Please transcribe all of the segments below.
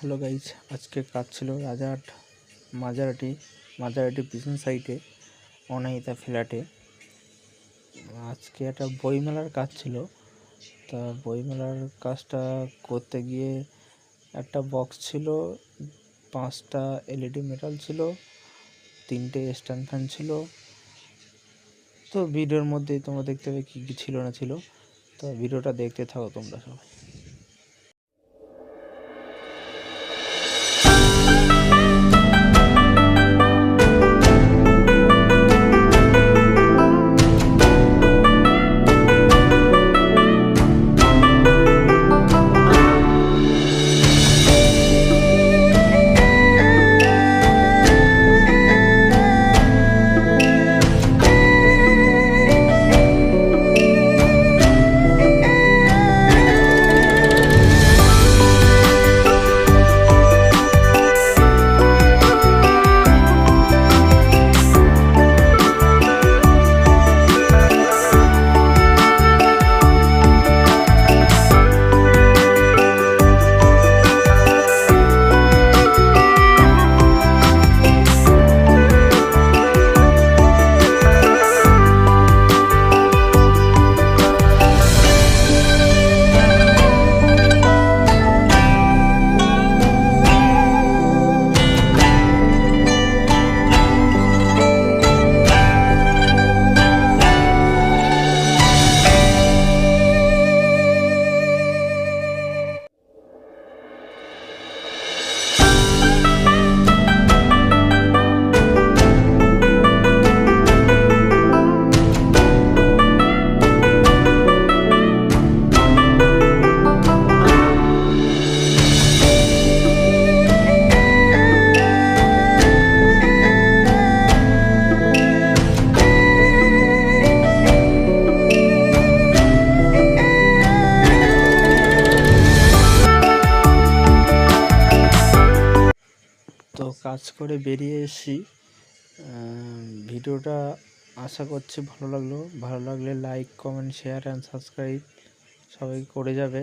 Hello guys, আজকে কাজ ছিল রাজারহাট মাজারাটি পিছন সাইডে অনাহিতা ফ্ল্যাটে। আজকে একটা বইমেলার কাজ ছিল। তা বইমেলার কাজটা করতে গিয়ে একটা বক্স ছিল, 5টা এলইডি মেটাল ছিল, 3টে স্ট্যান্ড ফ্যান ছিল। তো ভিডিওর মধ্যেই তোমরা দেখতে পাবে কী কী ছিল না ছিল। তো ভিডিওটা দেখতে থাকো তোমরা সবাই। তো কাজ করে বেরিয়ে এসেছি। ভিডিওটা আশা করছি ভালো লাগলে like, comment, share and subscribe সবাই করে যাবে।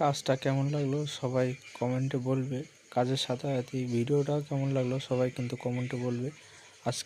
কাজটা কেমন লাগলো সবাই কমেন্টে বলবে। কাজের সাথে সাথে ভিডিওটাও কেমন লাগলো সবাই কিন্তু কমেন্টে বলবে।